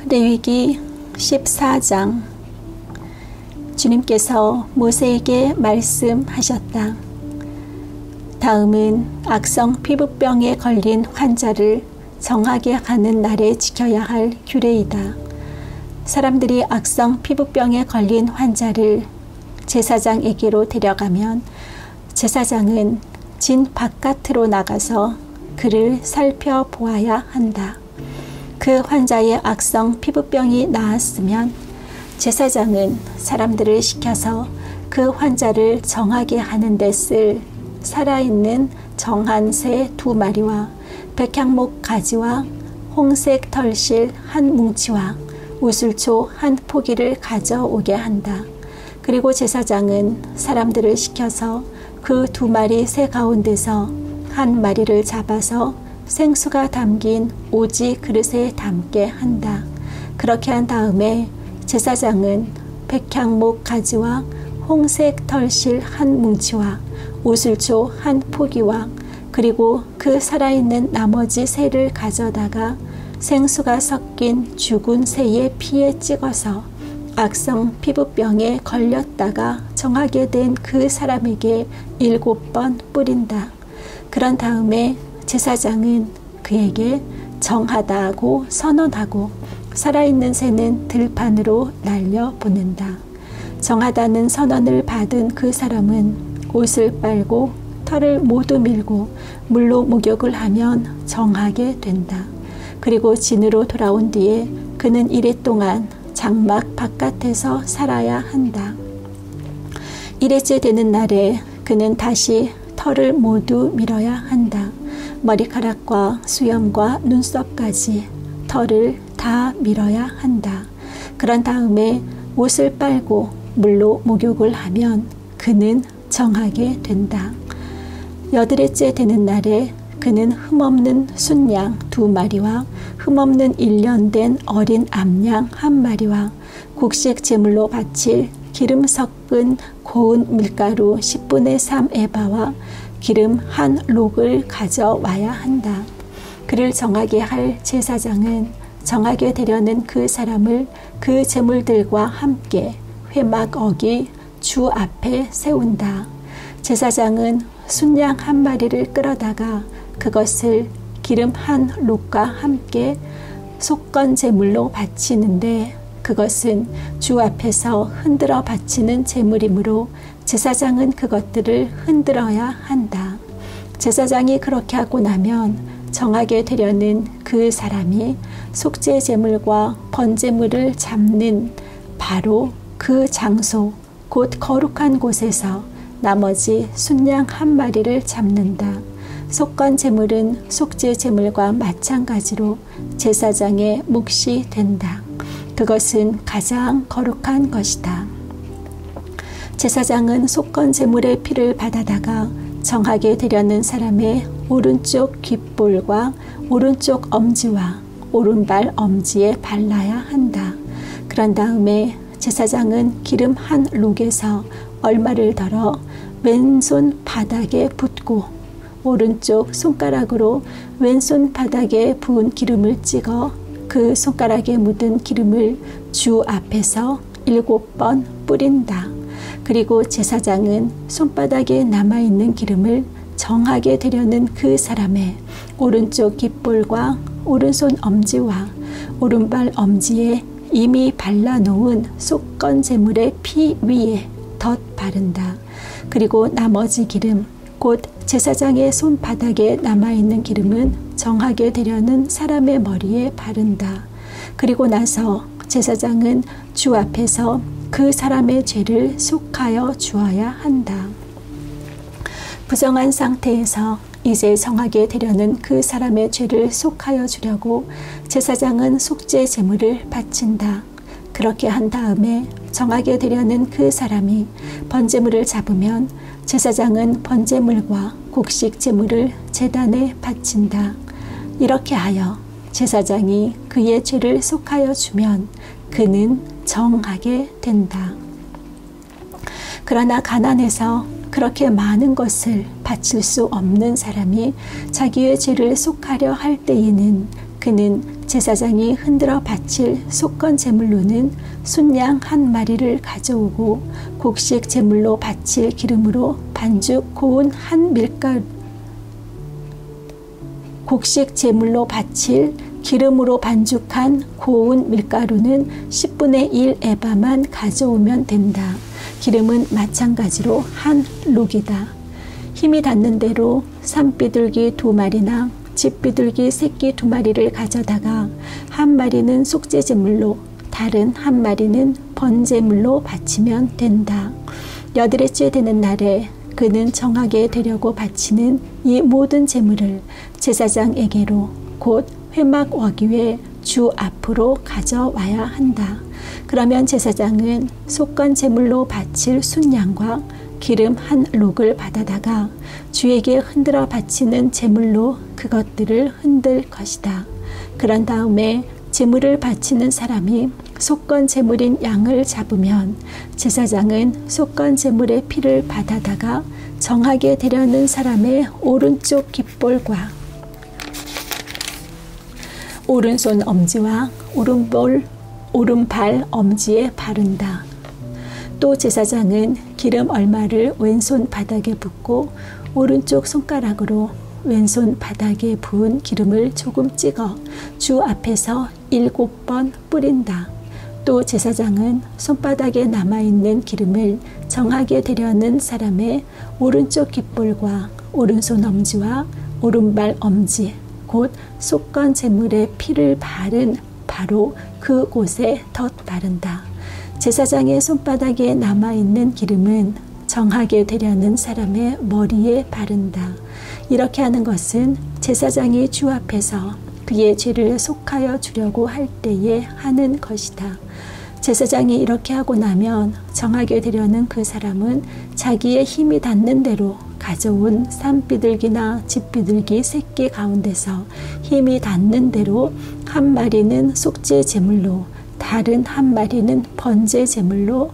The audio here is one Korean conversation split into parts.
레위기 14장. 주님께서 모세에게 말씀하셨다. 다음은 악성 피부병에 걸린 환자를 정하게 하는 날에 지켜야 할 규례이다. 사람들이 악성 피부병에 걸린 환자를 제사장에게로 데려가면 제사장은 진 바깥으로 나가서 그를 살펴보아야 한다. 그 환자의 악성 피부병이 나았으면 제사장은 사람들을 시켜서 그 환자를 정하게 하는 데 쓸 살아있는 정한 새 2마리와 백향목 가지와 홍색 털실 1뭉치와 우슬초 1포기를 가져오게 한다. 그리고 제사장은 사람들을 시켜서 그 2마리 새 가운데서 1마리를 잡아서 생수가 담긴 오지 그릇에 담게 한다. 그렇게 한 다음에 제사장은 백향목 가지와 홍색 털실 1뭉치와 우슬초 1포기와 그리고 그 살아있는 나머지 새를 가져다가 생수가 섞인 죽은 새의 피에 찍어서 악성 피부병에 걸렸다가 정하게 된 그 사람에게 7번 뿌린다. 그런 다음에 제사장은 그에게 정하다고 선언하고 살아있는 새는 들판으로 날려보낸다. 정하다는 선언을 받은 그 사람은 옷을 빨고 털을 모두 밀고 물로 목욕을 하면 정하게 된다. 그리고 진으로 돌아온 뒤에 그는 이래 동안 장막 바깥에서 살아야 한다. 1회째 되는 날에 그는 다시 털을 모두 밀어야 한다. 머리카락과 수염과 눈썹까지 털을 다 밀어야 한다. 그런 다음에 옷을 빨고 물로 목욕을 하면 그는 정하게 된다. 8회째 되는 날에 그는 흠없는 순양 2마리와 흠없는 1년 된 어린 암양 1마리와 곡식 제물로 바칠 기름 섞은 고운 밀가루 10분의 3 에바와 기름 1록을 가져와야 한다. 그를 정하게 할 제사장은 정하게 되려는 그 사람을 그 제물들과 함께 회막어기 주 앞에 세운다. 제사장은 순양 1마리를 끌어다가 그것을 기름 1록과 함께 속건 제물로 바치는데 그것은 주 앞에서 흔들어 바치는 제물이므로 제사장은 그것들을 흔들어야 한다. 제사장이 그렇게 하고 나면 정하게 되려는 그 사람이 속죄 제물과 번제물을 잡는 바로 그 장소 곧 거룩한 곳에서 나머지 순양 1마리를 잡는다. 속건 제물은 속죄 제물과 마찬가지로 제사장의 몫이 된다. 그것은 가장 거룩한 것이다. 제사장은 속건 제물의 피를 받아다가 정하게 되려는 사람의 오른쪽 귓볼과 오른쪽 엄지와 오른발 엄지에 발라야 한다. 그런 다음에 제사장은 기름 1록에서 얼마를 덜어 왼손 바닥에 붓고 오른쪽 손가락으로 왼손 바닥에 부은 기름을 찍어 그 손가락에 묻은 기름을 주 앞에서 7번 뿌린다. 그리고 제사장은 손바닥에 남아있는 기름을 정하게 되려는 그 사람의 오른쪽 귓볼과 오른손 엄지와 오른발 엄지에 이미 발라놓은 속건 제물의 피 위에 덧 바른다. 그리고 나머지 기름 곧 제사장의 손바닥에 남아있는 기름은 정하게 되려는 사람의 머리에 바른다. 그리고 나서 제사장은 주 앞에서 그 사람의 죄를 속하여 주어야 한다. 부정한 상태에서 이제 정하게 되려는 그 사람의 죄를 속하여 주려고 제사장은 속죄 제물을 바친다. 그렇게 한 다음에 정하게 되려는 그 사람이 번제물을 잡으면 제사장은 번제물과 곡식 제물을 제단에 바친다. 이렇게 하여 제사장이 그의 죄를 속하여 주면 그는 정하게 된다. 그러나 가난해서 그렇게 많은 것을 바칠 수 없는 사람이 자기의 죄를 속하려 할 때에는 그는 제사장이 흔들어 바칠 속건 제물로는 순양 한 마리를 가져오고 곡식 제물로 바칠 기름으로 반죽 고운 한 밀가루 곡식 제물로 바칠 기름으로 반죽한 고운 밀가루는 10분의 1 에바만 가져오면 된다. 기름은 마찬가지로 한 록이다. 힘이 닿는 대로 산비둘기 2마리나 집비둘기 새끼 2마리를 가져다가 한 마리는 속죄제물로 다른 한 마리는 번제물로 바치면 된다. 8일째 되는 날에 그는 정하게 되려고 바치는 이 모든 제물을 제사장에게로 곧 회막 어귀에 주 앞으로 가져와야 한다. 그러면 제사장은 속건 제물로 바칠 순양과 기름 한 록을 받아다가 주에게 흔들어 바치는 제물로 그것들을 흔들 것이다. 그런 다음에 제물을 바치는 사람이 속건 제물인 양을 잡으면 제사장은 속건 제물의 피를 받아다가 정하게 되려는 사람의 오른쪽 깃볼과 오른손 엄지와 오른발 엄지에 바른다. 또 제사장은 기름 얼마를 왼손 바닥에 붓고 오른쪽 손가락으로 왼손 바닥에 부은 기름을 조금 찍어 주 앞에서 7번 뿌린다. 또 제사장은 손바닥에 남아있는 기름을 정하게 되려는 사람의 오른쪽 깃볼과 오른손 엄지와 오른발 엄지 곧 속건 제물의 피를 바른 바로 그곳에 덧 바른다. 제사장의 손바닥에 남아있는 기름은 정하게 되려는 사람의 머리에 바른다. 이렇게 하는 것은 제사장이 주 앞에서 그의 죄를 속하여 주려고 할 때에 하는 것이다. 제사장이 이렇게 하고 나면 정하게 되려는 그 사람은 자기의 힘이 닿는 대로 가져온 산비둘기나 집비둘기 새끼 가운데서 힘이 닿는 대로 한 마리는 속죄 제물로 다른 한 마리는 번제 제물로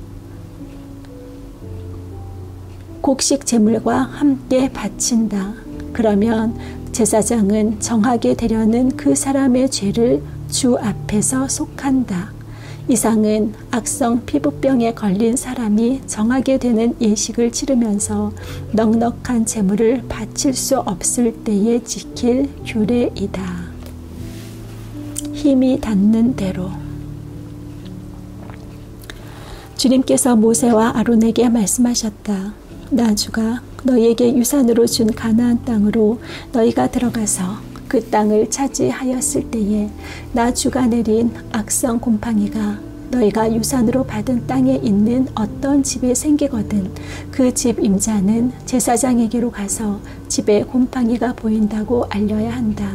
곡식 제물과 함께 바친다. 그러면 제사장은 정하게 되려는 그 사람의 죄를 주 앞에서 속한다. 이상은 악성 피부병에 걸린 사람이 정하게 되는 예식을 치르면서 넉넉한 제물을 바칠 수 없을 때에 지킬 규례이다. 힘이 닿는 대로. 주님께서 모세와 아론에게 말씀하셨다. 나 주가 너희에게 유산으로 준 가나안 땅으로 너희가 들어가서 그 땅을 차지하였을 때에 나 주가 내린 악성 곰팡이가 너희가 유산으로 받은 땅에 있는 어떤 집에 생기거든 그 집 임자는 제사장에게로 가서 집에 곰팡이가 보인다고 알려야 한다.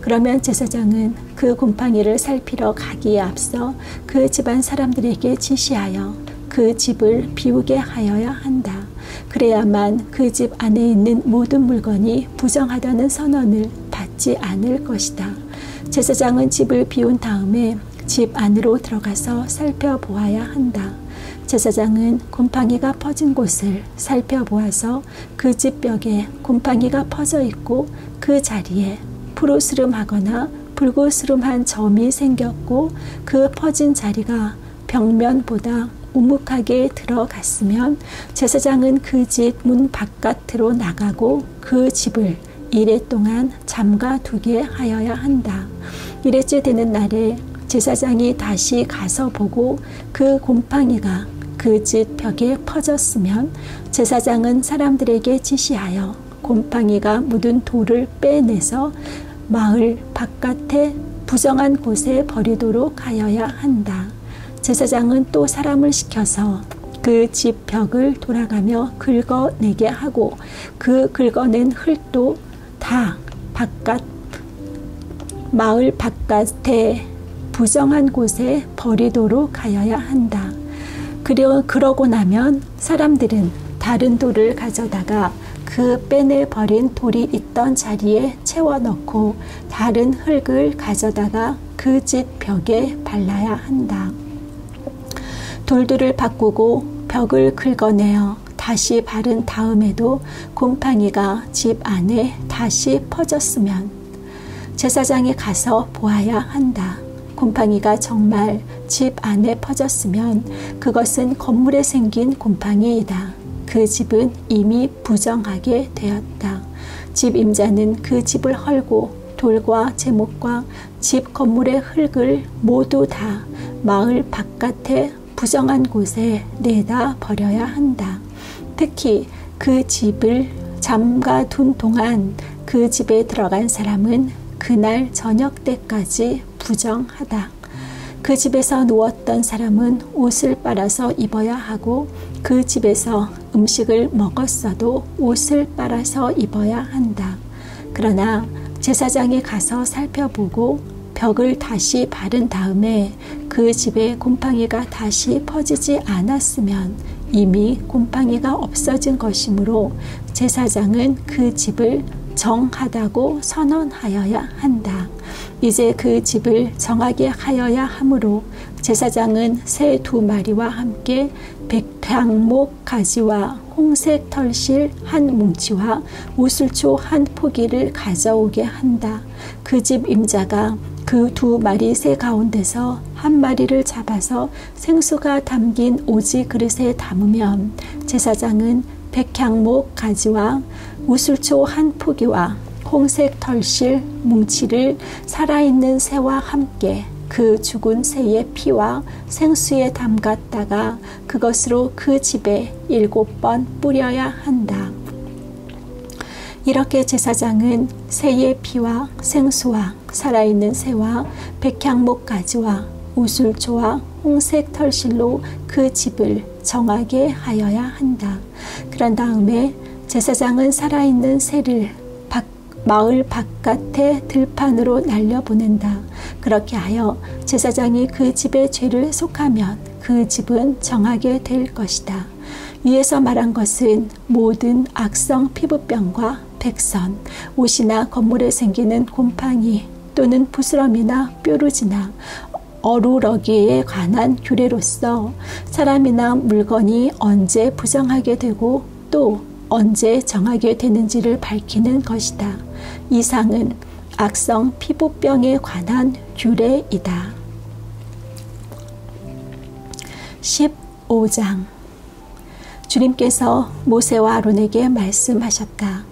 그러면 제사장은 그 곰팡이를 살피러 가기에 앞서 그 집안 사람들에게 지시하여 그 집을 비우게 하여야 한다. 그래야만 그 집 안에 있는 모든 물건이 부정하다는 선언을 받지 않을 것이다. 제사장은 집을 비운 다음에 집 안으로 들어가서 살펴보아야 한다. 제사장은 곰팡이가 퍼진 곳을 살펴보아서 그 집 벽에 곰팡이가 퍼져 있고 그 자리에 푸르스름하거나 붉으스름한 점이 생겼고 그 퍼진 자리가 벽면보다 우묵하게 들어갔으면 제사장은 그 집 문 바깥으로 나가고 그 집을 이레 동안 잠가두게 하여야 한다. 이레째 되는 날에 제사장이 다시 가서 보고 그 곰팡이가 그 집 벽에 퍼졌으면 제사장은 사람들에게 지시하여 곰팡이가 묻은 돌을 빼내서 마을 바깥에 부정한 곳에 버리도록 하여야 한다. 제사장은 또 사람을 시켜서 그 집 벽을 돌아가며 긁어내게 하고 그 긁어낸 흙도 다 마을 바깥에 부정한 곳에 버리도록 하여야 한다. 그러고 나면 사람들은 다른 돌을 가져다가 그 빼내버린 돌이 있던 자리에 채워넣고 다른 흙을 가져다가 그 집 벽에 발라야 한다. 돌들을 바꾸고 벽을 긁어내어 다시 바른 다음에도 곰팡이가 집 안에 다시 퍼졌으면 제사장이 가서 보아야 한다. 곰팡이가 정말 집 안에 퍼졌으면 그것은 건물에 생긴 곰팡이이다. 그 집은 이미 부정하게 되었다. 집 임자는 그 집을 헐고 돌과 제목과 집 건물의 흙을 모두 다 마을 바깥에 부정한 곳에 내다 버려야 한다. 특히 그 집을 잠가 둔 동안 그 집에 들어간 사람은 그날 저녁 때까지 부정하다. 그 집에서 누웠던 사람은 옷을 빨아서 입어야 하고 그 집에서 음식을 먹었어도 옷을 빨아서 입어야 한다. 그러나 제사장이 가서 살펴보고 벽을 다시 바른 다음에 그 집에 곰팡이가 다시 퍼지지 않았으면 이미 곰팡이가 없어진 것이므로 제사장은 그 집을 정하다고 선언하여야 한다. 이제 그 집을 정하게 하여야 하므로 제사장은 새 2마리와 함께 백향목 가지와 홍색 털실 한 뭉치와 우슬초 한 포기를 가져오게 한다. 그 집 임자가 그 2마리 새 가운데서 한 마리를 잡아서 생수가 담긴 오지 그릇에 담으면 제사장은 백향목 가지와 우슬초 한 포기와 홍색 털실 뭉치를 살아있는 새와 함께 그 죽은 새의 피와 생수에 담갔다가 그것으로 그 집에 7번 뿌려야 한다. 이렇게 제사장은 새의 피와 생수와 살아있는 새와 백향목 가지와 우슬초와 홍색 털실로 그 집을 정하게 하여야 한다. 그런 다음에 제사장은 살아있는 새를 마을 바깥에 들판으로 날려보낸다. 그렇게 하여 제사장이 그 집의 죄를 속하면 그 집은 정하게 될 것이다. 위에서 말한 것은 모든 악성 피부병과 백선, 옷이나 건물에 생기는 곰팡이 또는 부스럼이나 뾰루지나 어루러기에 관한 규례로서 사람이나 물건이 언제 부정하게 되고 또 언제 정하게 되는지를 밝히는 것이다. 이상은 악성 피부병에 관한 규례이다. 15장 주님께서 모세와 아론에게 말씀하셨다.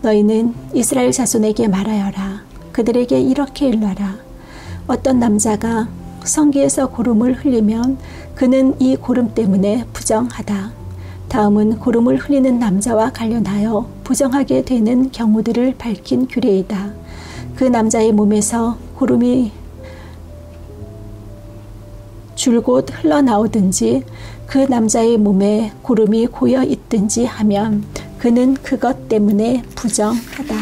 너희는 이스라엘 자손에게 말하여라. 그들에게 이렇게 일러라. 어떤 남자가 성기에서 고름을 흘리면 그는 이 고름 때문에 부정하다. 다음은 고름을 흘리는 남자와 관련하여 부정하게 되는 경우들을 밝힌 규례이다. 그 남자의 몸에서 고름이 줄곧 흘러나오든지 그 남자의 몸에 고름이 고여 있든지 하면 그는 그것 때문에 부정하다.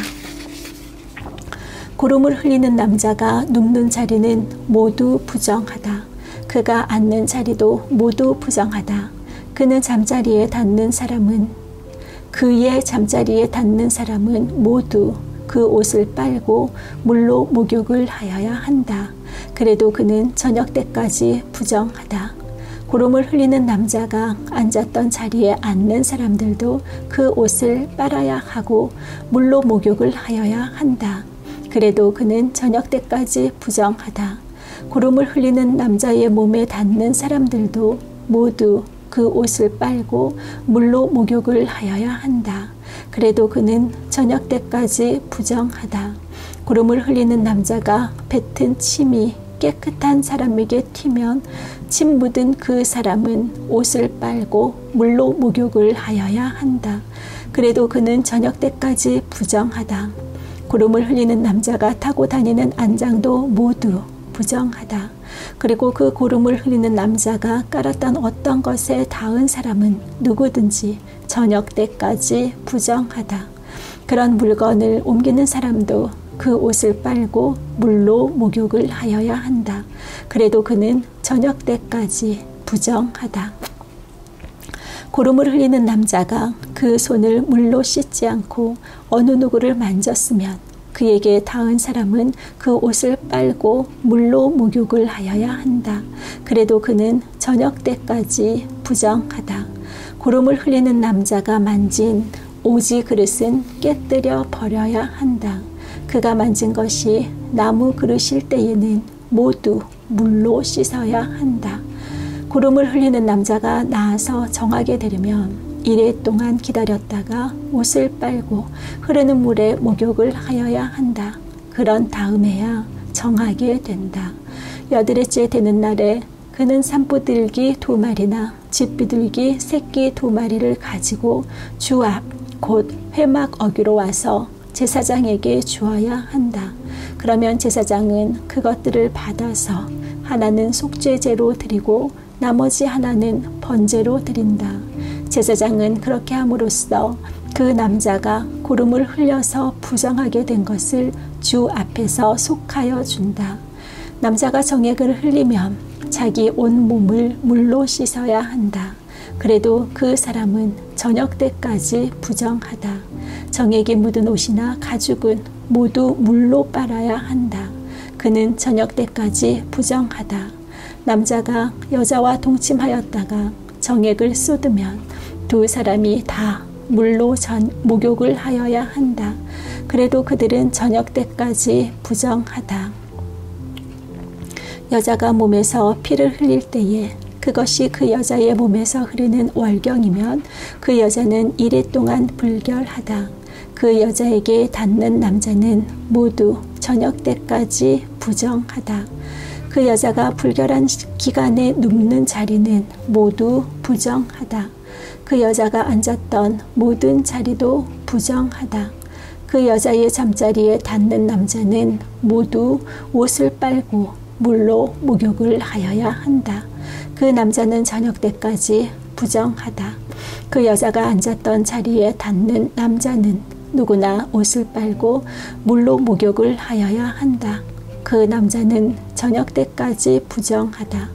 고름을 흘리는 남자가 눕는 자리는 모두 부정하다. 그가 앉는 자리도 모두 부정하다. 그의 잠자리에 닿는 사람은 모두 그 옷을 빨고 물로 목욕을 하여야 한다. 그래도 그는 저녁 때까지 부정하다. 고름을 흘리는 남자가 앉았던 자리에 앉는 사람들도 그 옷을 빨아야 하고 물로 목욕을 하여야 한다. 그래도 그는 저녁 때까지 부정하다. 고름을 흘리는 남자의 몸에 닿는 사람들도 모두 그 옷을 빨고 물로 목욕을 하여야 한다. 그래도 그는 저녁 때까지 부정하다. 고름을 흘리는 남자가 뱉은 침이 깨끗한 사람에게 튀면 침 묻은 그 사람은 옷을 빨고 물로 목욕을 하여야 한다. 그래도 그는 저녁 때까지 부정하다. 고름을 흘리는 남자가 타고 다니는 안장도 모두 부정하다. 그리고 그 고름을 흘리는 남자가 깔았던 어떤 것에 닿은 사람은 누구든지 저녁 때까지 부정하다. 그런 물건을 옮기는 사람도 그 옷을 빨고 물로 목욕을 하여야 한다. 그래도 그는 저녁 때까지 부정하다. 고름을 흘리는 남자가 그 손을 물로 씻지 않고 어느 누구를 만졌으면 그에게 닿은 사람은 그 옷을 빨고 물로 목욕을 하여야 한다. 그래도 그는 저녁 때까지 부정하다. 고름을 흘리는 남자가 만진 오지 그릇은 깨뜨려 버려야 한다. 그가 만진 것이 나무 그릇일 때에는 모두 물로 씻어야 한다. 구름을 흘리는 남자가 나아서 정하게 되려면 이래 동안 기다렸다가 옷을 빨고 흐르는 물에 목욕을 하여야 한다. 그런 다음에야 정하게 된다. 여드레째 되는 날에 그는 산비둘기 2마리나 집비둘기 새끼 2마리를 가지고 주 앞 곧 회막 어귀로 와서 제사장에게 주어야 한다. 그러면 제사장은 그것들을 받아서 하나는 속죄제로 드리고 나머지 하나는 번제로 드린다. 제사장은 그렇게 함으로써 그 남자가 구름을 흘려서 부정하게 된 것을 주 앞에서 속하여 준다. 남자가 정액을 흘리면 자기 온 몸을 물로 씻어야 한다. 그래도 그 사람은 저녁 때까지 부정하다. 정액이 묻은 옷이나 가죽은 모두 물로 빨아야 한다. 그는 저녁 때까지 부정하다. 남자가 여자와 동침하였다가 정액을 쏟으면 2 사람이 다 물로 목욕을 하여야 한다. 그래도 그들은 저녁 때까지 부정하다. 여자가 몸에서 피를 흘릴 때에 그것이 그 여자의 몸에서 흐르는 월경이면 그 여자는 이래 동안 불결하다. 그 여자에게 닿는 남자는 모두 저녁 때까지 부정하다. 그 여자가 불결한 기간에 눕는 자리는 모두 부정하다. 그 여자가 앉았던 모든 자리도 부정하다. 그 여자의 잠자리에 닿는 남자는 모두 옷을 빨고 물로 목욕을 하여야 한다. 그 남자는 저녁 때까지 부정하다. 그 여자가 앉았던 자리에 닿는 남자는 누구나 옷을 빨고 물로 목욕을 하여야 한다. 그 남자는 저녁 때까지 부정하다.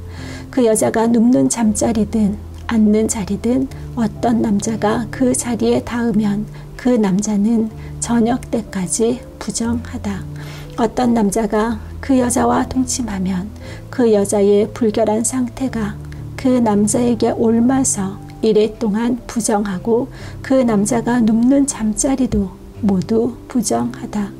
그 여자가 눕는 잠자리든 앉는 자리든 어떤 남자가 그 자리에 닿으면 그 남자는 저녁 때까지 부정하다. 어떤 남자가 그 여자와 동침하면 그 여자의 불결한 상태가 그 남자에게 옮아서 이래 동안 부정하고 그 남자가 눕는 잠자리도 모두 부정하다.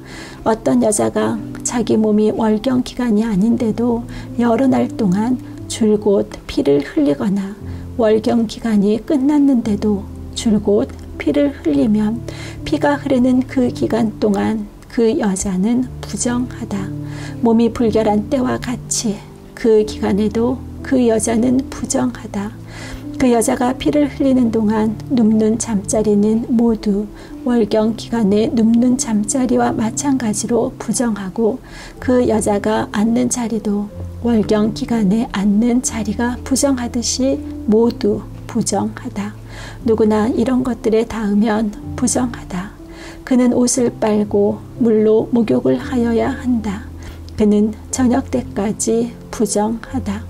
어떤 여자가 자기 몸이 월경 기간이 아닌데도 여러 날 동안 줄곧 피를 흘리거나 월경 기간이 끝났는데도 줄곧 피를 흘리면 피가 흐르는 그 기간 동안 그 여자는 부정하다. 몸이 불결한 때와 같이 그 기간에도 그 여자는 부정하다. 그 여자가 피를 흘리는 동안 눕는 잠자리는 모두 월경 기간에 눕는 잠자리와 마찬가지로 부정하고 그 여자가 앉는 자리도 월경 기간에 앉는 자리가 부정하듯이 모두 부정하다. 누구나 이런 것들에 닿으면 부정하다. 그는 옷을 빨고 물로 목욕을 하여야 한다. 그는 저녁 때까지 부정하다.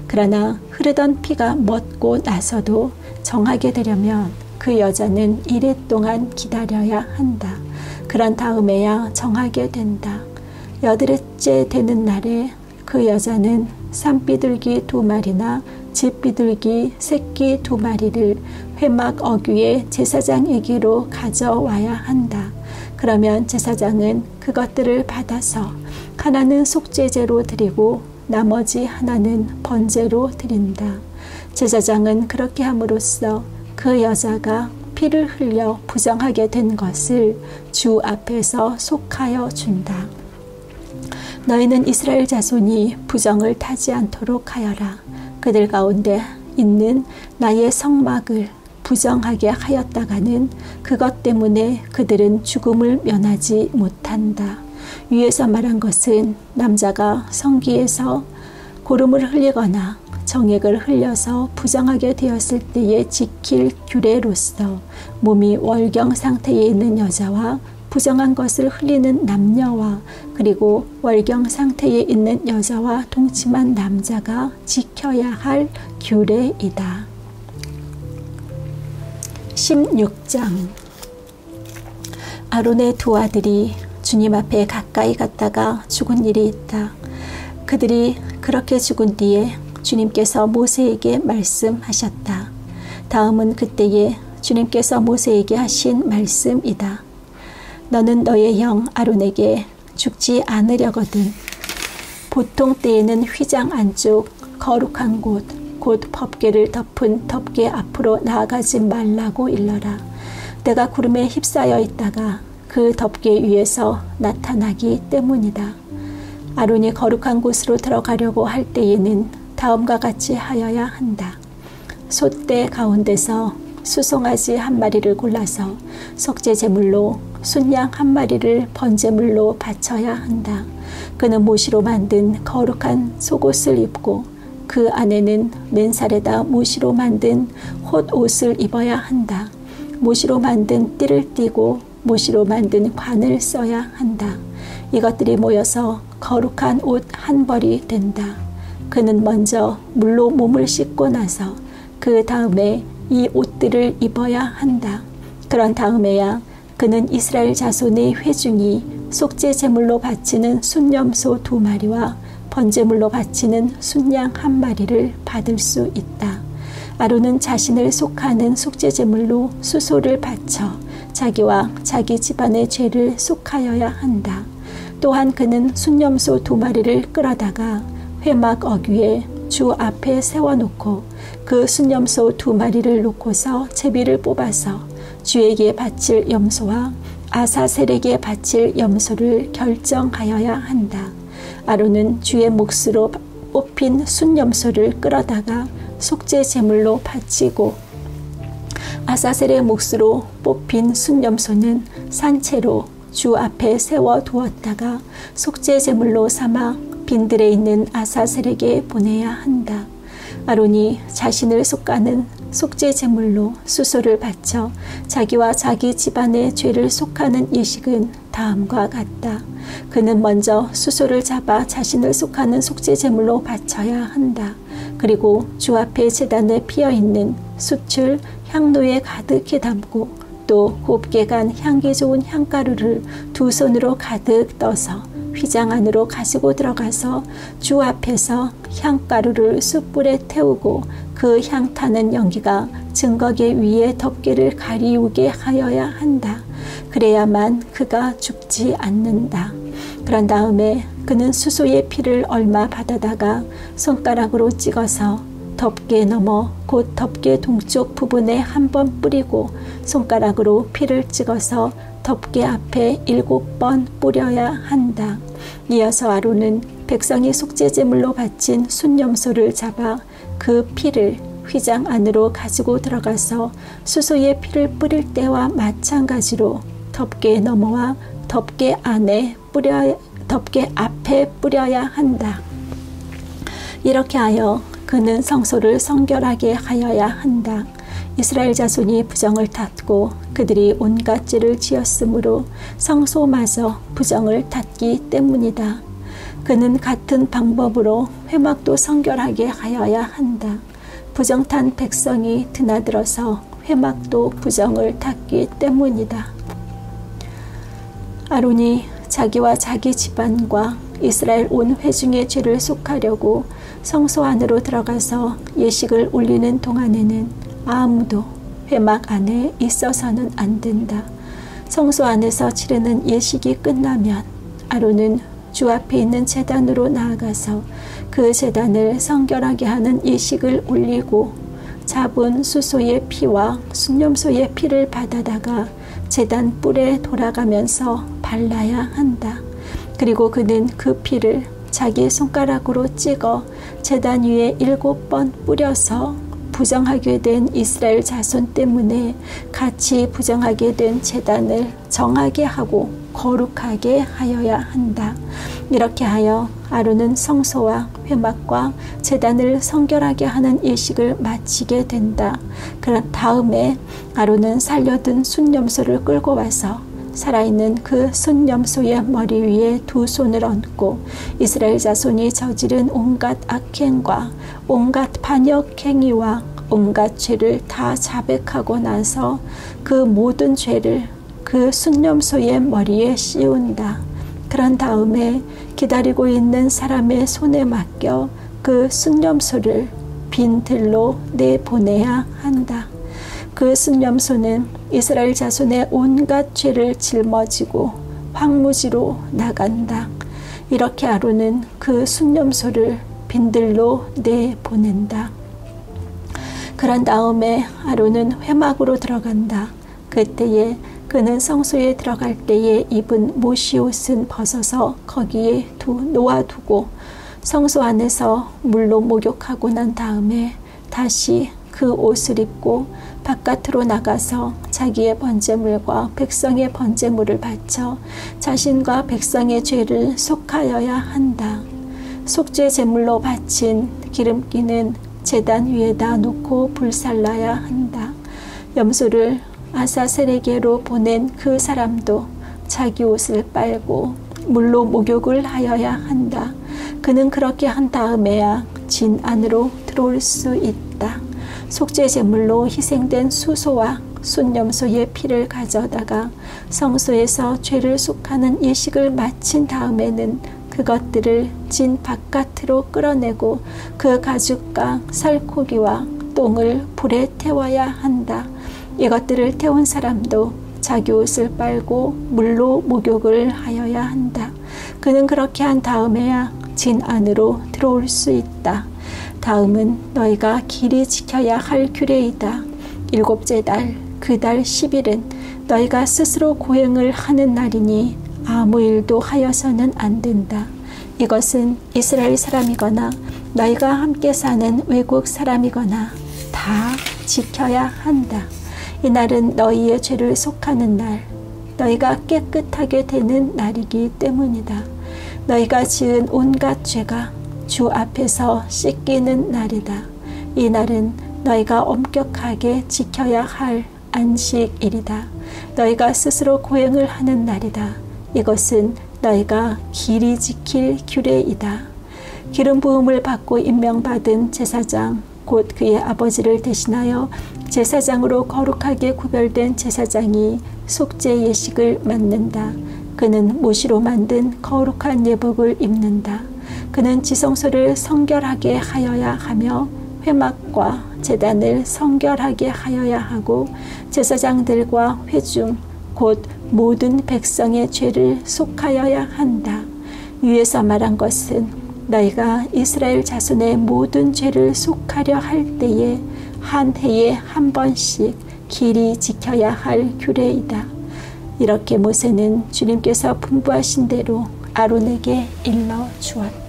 그러나 흐르던 피가 멎고 나서도 정하게 되려면 그 여자는 이래 동안 기다려야 한다. 그런 다음에야 정하게 된다. 여드레째 되는 날에 그 여자는 산비둘기 2마리나 집비둘기 새끼 2마리를 회막 어귀에 제사장에게로 가져와야 한다. 그러면 제사장은 그것들을 받아서 하나는 속죄제로 드리고 나머지 하나는 번제로 드린다. 제사장은 그렇게 함으로써 그 여자가 피를 흘려 부정하게 된 것을 주 앞에서 속하여 준다. 너희는 이스라엘 자손이 부정을 타지 않도록 하여라. 그들 가운데 있는 나의 성막을 부정하게 하였다가는 그것 때문에 그들은 죽음을 면하지 못한다. 위에서 말한 것은 남자가 성기에서 고름을 흘리거나 정액을 흘려서 부정하게 되었을 때에 지킬 규례로서 몸이 월경 상태에 있는 여자와 부정한 것을 흘리는 남녀와 그리고 월경 상태에 있는 여자와 동침한 남자가 지켜야 할 규례이다. 16장 아론의 2 아들이 주님 앞에 가까이 갔다가 죽은 일이 있다. 그들이 그렇게 죽은 뒤에 주님께서 모세에게 말씀하셨다. 다음은 그때에 주님께서 모세에게 하신 말씀이다. 너는 너의 형 아론에게 죽지 않으려거든. 보통 때에는 휘장 안쪽 거룩한 곳, 곧 법궤를 덮은 덮궤 앞으로 나아가지 말라고 일러라. 내가 구름에 휩싸여 있다가 그 덮궤 위에서 나타나기 때문이다. 아론이 거룩한 곳으로 들어가려고 할 때에는 다음과 같이 하여야 한다. 솥대 가운데서 수송아지 한 마리를 골라서 속죄 제물로, 순양 한 마리를 번제물로 바쳐야 한다. 그는 모시로 만든 거룩한 속옷을 입고 그 안에는 맨살에다 모시로 만든 홑옷을 입어야 한다. 모시로 만든 띠를 띠고 모시로 만든 관을 써야 한다. 이것들이 모여서 거룩한 옷 한 벌이 된다. 그는 먼저 물로 몸을 씻고 나서 그 다음에 이 옷들을 입어야 한다. 그런 다음에야 그는 이스라엘 자손의 회중이 속죄 제물로 바치는 순염소 2마리와 번제물로 바치는 순양 1마리를 받을 수 있다. 아론은 자신을 속하는 속죄 제물로 수소를 바쳐 자기와 자기 집안의 죄를 속하여야 한다. 또한 그는 순염소 2마리를 끌어다가 회막 어귀에 주 앞에 세워놓고 그 순염소 2마리를 놓고서 제비를 뽑아서 주에게 바칠 염소와 아사셀에게 바칠 염소를 결정하여야 한다. 아론은 주의 몫으로 뽑힌 순염소를 끌어다가 속죄 제물로 바치고 아사셀의 몫으로 뽑힌 순염소는 산채로 주 앞에 세워 두었다가 속죄 제물로 삼아 빈들에 있는 아사셀에게 보내야 한다. 아론이 자신을 속가는 속죄 제물로 수소를 바쳐 자기와 자기 집안의 죄를 속하는 예식은 다음과 같다. 그는 먼저 수소를 잡아 자신을 속하는 속죄 제물로 바쳐야 한다. 그리고 주 앞에 제단에 피어있는 수출 향로에 가득히 담고 또 곱게 간 향기 좋은 향가루를 2손으로 가득 떠서 휘장 안으로 가지고 들어가서 주 앞에서 향가루를 숯불에 태우고 그 향 타는 연기가 증거계 위에 덮개를 가리우게 하여야 한다. 그래야만 그가 죽지 않는다. 그런 다음에 그는 수소의 피를 얼마 받아다가 손가락으로 찍어서 덮개 너머 곧 덮개 동쪽 부분에 한 번 뿌리고 손가락으로 피를 찍어서 덮개 앞에 7번 뿌려야 한다. 이어서 아론은 백성이 속죄제물로 바친 순염소를 잡아 그 피를 휘장 안으로 가지고 들어가서 수소의 피를 뿌릴 때와 마찬가지로 덮개 너머와 덮개 앞에 뿌려야 한다. 이렇게 하여 그는 성소를 성결하게 하여야 한다. 이스라엘 자손이 부정을 탔고 그들이 온갖 죄를 지었으므로 성소마저 부정을 탔기 때문이다. 그는 같은 방법으로 회막도 성결하게 하여야 한다. 부정탄 백성이 드나들어서 회막도 부정을 탔기 때문이다. 아론이 자기와 자기 집안과 이스라엘 온 회중의 죄를 속하려고 성소 안으로 들어가서 예식을 올리는 동안에는 아무도 회막 안에 있어서는 안 된다. 성소 안에서 치르는 예식이 끝나면 아론은 주 앞에 있는 제단으로 나아가서 그 제단을 성결하게 하는 예식을 올리고 잡은 수소의 피와 순염소의 피를 받아다가 제단 뿔에 돌아가면서 발라야 한다. 그리고 그는 그 피를 자기 손가락으로 찍어 제단 위에 7번 뿌려서 부정하게 된 이스라엘 자손 때문에 같이 부정하게 된 제단을 정하게 하고 거룩하게 하여야 한다. 이렇게 하여 아론은 성소와 회막과 제단을 성결하게 하는 예식을 마치게 된다. 그런 다음에 아론은 살려둔 순염소를 끌고 와서 살아있는 그 순염소의 머리 위에 2손을 얹고 이스라엘 자손이 저지른 온갖 악행과 온갖 반역 행위와 온갖 죄를 다 자백하고 나서 그 모든 죄를 그 순염소의 머리에 씌운다. 그런 다음에 기다리고 있는 사람의 손에 맡겨 그 순염소를 빈 들로 내보내야 한다. 그 순염소는 이스라엘 자손의 온갖 죄를 짊어지고 황무지로 나간다. 이렇게 아론은 그 순념소를 빈들로 내보낸다. 그런 다음에 아론은 회막으로 들어간다. 그때에 그는 성소에 들어갈 때에 입은 모시 옷은 벗어서 거기에 놓아두고 성소 안에서 물로 목욕하고 난 다음에 다시 그 옷을 입고 바깥으로 나가서 자기의 번제물과 백성의 번제물을 바쳐 자신과 백성의 죄를 속하여야 한다. 속죄 제물로 바친 기름기는 제단 위에다 놓고 불살라야 한다. 염소를 아사셀에게로 보낸 그 사람도 자기 옷을 빨고 물로 목욕을 하여야 한다. 그는 그렇게 한 다음에야 진 안으로 들어올 수 있다. 속죄 제물로 희생된 수소와 순염소의 피를 가져다가 성소에서 죄를 속하는 예식을 마친 다음에는 그것들을 진 바깥으로 끌어내고 그 가죽과 살코기와 똥을 불에 태워야 한다. 이것들을 태운 사람도 자기 옷을 빨고 물로 목욕을 하여야 한다. 그는 그렇게 한 다음에야 진 안으로 들어올 수 있다. 다음은 너희가 길이 지켜야 할 규례이다. 일곱째 달 그 달 10일은 너희가 스스로 고행을 하는 날이니 아무 일도 하여서는 안 된다. 이것은 이스라엘 사람이거나 너희가 함께 사는 외국 사람이거나 다 지켜야 한다. 이날은 너희의 죄를 속하는 날, 너희가 깨끗하게 되는 날이기 때문이다. 너희가 지은 온갖 죄가 주 앞에서 씻기는 날이다. 이 날은 너희가 엄격하게 지켜야 할 안식일이다. 너희가 스스로 고행을 하는 날이다. 이것은 너희가 길이 지킬 규례이다. 기름 부음을 받고 임명받은 제사장 곧 그의 아버지를 대신하여 제사장으로 거룩하게 구별된 제사장이 속죄 예식을 맡는다. 그는 모시로 만든 거룩한 예복을 입는다. 그는 지성소를 성결하게 하여야 하며 회막과 제단을 성결하게 하여야 하고 제사장들과 회중 곧 모든 백성의 죄를 속하여야 한다. 위에서 말한 것은 너희가 이스라엘 자손의 모든 죄를 속하려 할 때에 한 해에 한 번씩 길이 지켜야 할 규례이다. 이렇게 모세는 주님께서 분부하신 대로 아론에게 일러 주었다.